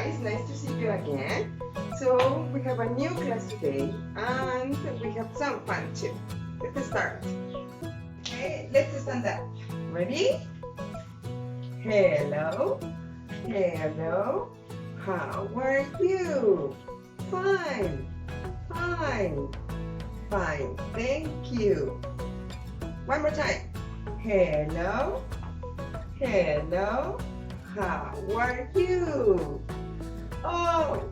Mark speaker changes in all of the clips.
Speaker 1: guys, nice to see you again. So we have a new class today and we have some fun too. Let's start. Okay, let's stand up. Ready? Hello. Hello. How are you? Fine. Fine. Fine. Thank you. One more time. Hello. Hello. How are you? Oh.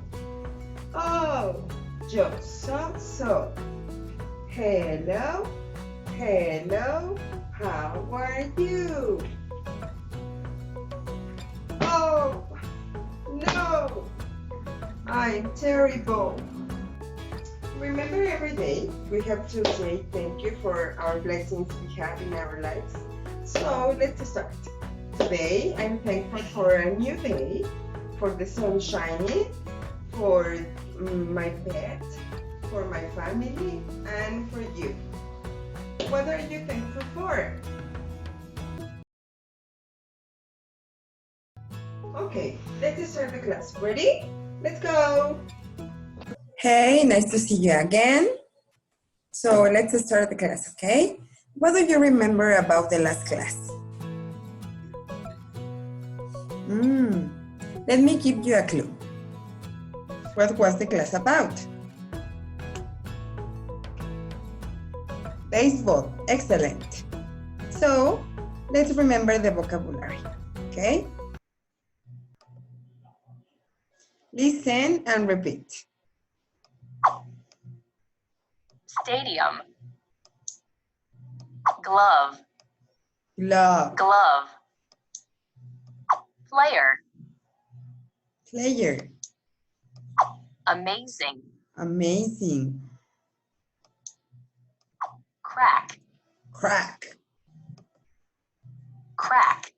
Speaker 1: Just so. Hello. Hello. How are you? Oh. No. I'm terrible. Remember, every day we have to say thank you for our blessings we have in our lives. So let's start. Today I'm thankful for a new day, for the sun shining, for my pet, for my family, and for you. What are you thankful for? Okay, let's start the class. Ready? Let's go! Hey, nice to see you again. So let's start the class, okay? What do you remember about the last class? Let me give you a clue. What was the class about? Baseball, excellent. So let's remember the vocabulary, okay? Listen and repeat.
Speaker 2: Stadium. Glove.
Speaker 1: Glove.
Speaker 2: Glove. Player.
Speaker 1: Player.
Speaker 2: Amazing.
Speaker 1: Amazing.
Speaker 2: Crack.
Speaker 1: Crack.
Speaker 2: Crack.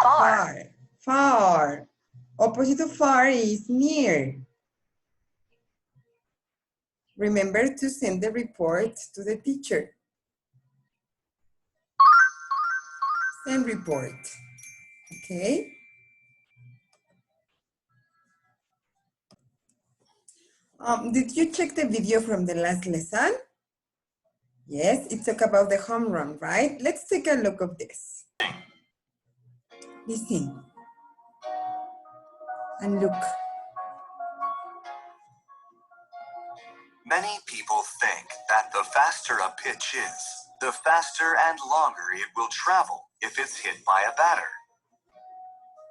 Speaker 2: Far.
Speaker 1: Far. Opposite of far is near. Remember to send the report to the teacher. Send report. Okay. Did you check the video from the last lesson? Yes, it talked about the home run, right? Let's take a look at this. Listen. And look.
Speaker 3: Many people think that the faster a pitch is, the faster and longer it will travel if it's hit by a batter.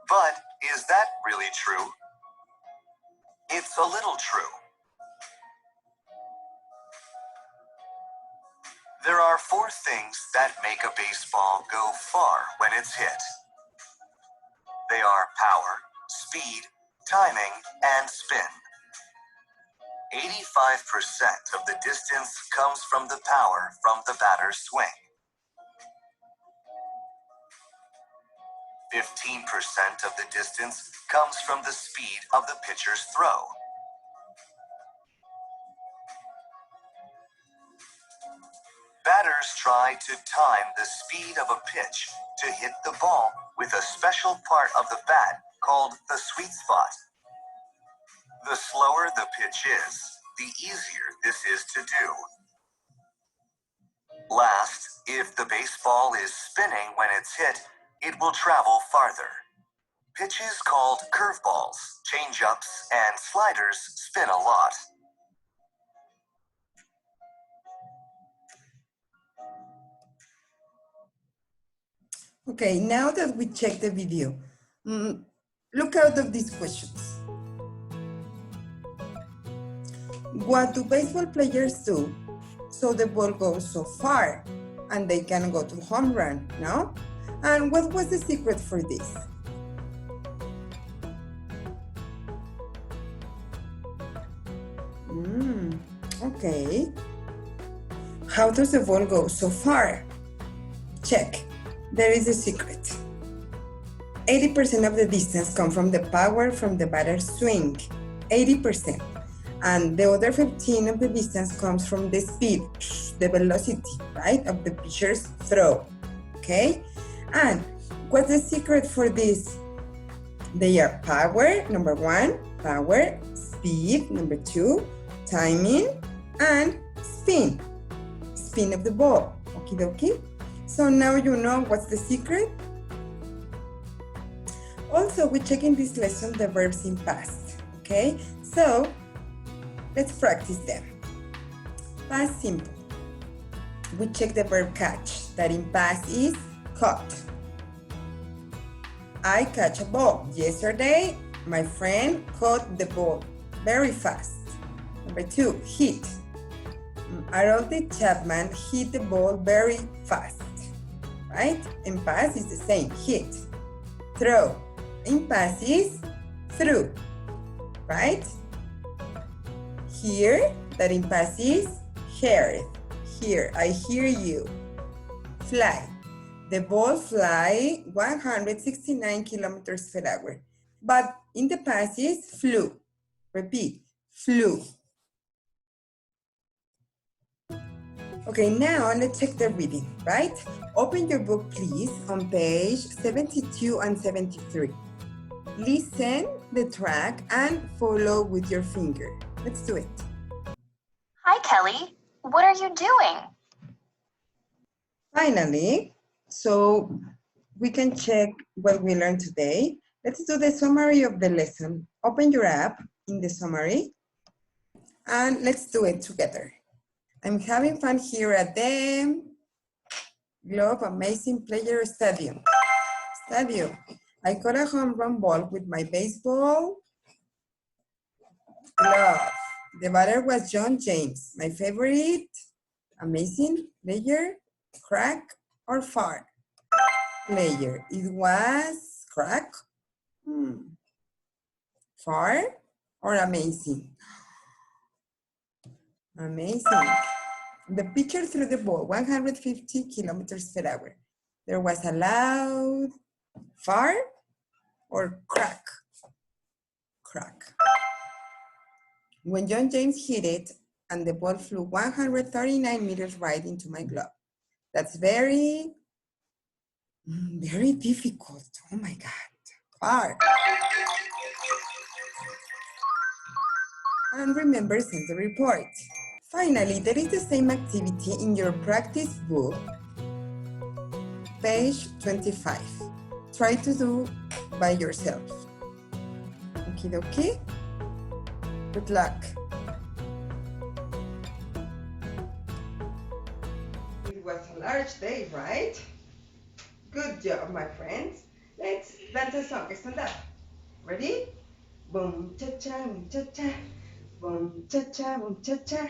Speaker 3: But is that really true? It's a little true. There are 4 things that make a baseball go far when it's hit. They are power, speed, timing, and spin. 85% of the distance comes from the power from the batter's swing. 15% of the distance comes from the speed of the pitcher's throw. Batters try to time the speed of a pitch to hit the ball with a special part of the bat called the sweet spot. The slower the pitch is, the easier this is to do. Last, if the baseball is spinning when it's hit, it will travel farther. Pitches called curveballs, changeups, and sliders spin a lot.
Speaker 1: Okay, now that we checked the video, look out of these questions. What do baseball players do so the ball goes so far and they can go to home run, no? And what was the secret for this? Okay. How does the ball go so far? Check. There is a secret. 80% of the distance comes from the power from the batter's swing. 80%. And the other 15% of the distance comes from the speed, the velocity, right, of the pitcher's throw. Okay? And what's the secret for this They are power, number 1, power, speed, number 2, timing, and spin. Spin of the ball. Okie dokie. So now you know what's the secret. Also, we check in this lesson the verbs in past. Okay, so let's practice them. Past simple. We check the verb catch, that in past is caught. I catch a ball. Yesterday, my friend caught the ball very fast. Number 2, hit. Harold Chapman hit the ball very fast. Right? In past is the same, hit. Throw. In past is threw. Right? Hear, that in past is heard. Hear, I hear you. Fly. The ball fly 169 kilometers per hour. But in the past is flew. Repeat, flew. Okay, now let's check the reading, right? Open your book, please, on page 72 and 73. Listen the track and follow with your finger. Let's do it.
Speaker 2: Hi, Kelly. What are you doing?
Speaker 1: Finally, so we can check what we learned today. Let's do the summary of the lesson. Open your app in the summary and let's do it together. I'm having fun here at the Globe Amazing Player Stadium. I caught a home run ball with my baseball glove. The batter was John James. My favorite amazing player, crack or far player. It was crack, far or amazing? Amazing. The pitcher threw the ball 150 kilometers per hour. There was a loud far or crack? Crack. When John James hit it and the ball flew 139 meters right into my glove. That's very difficult. Oh my God. Far. And remember, send the report. Finally, there is the same activity in your practice book, page 25. Try to do by yourself. Okie dokie. Good luck. It was a large day, right? Good job, my friends. Let's dance a song. Stand up. Ready? Boom, cha-cha, boom, cha-cha. Boom, cha-cha, boom, cha-cha.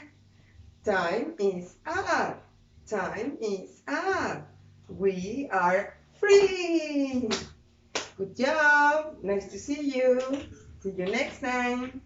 Speaker 1: Time is up. Time is up. We are free. Good job. Nice to see you. See you next time.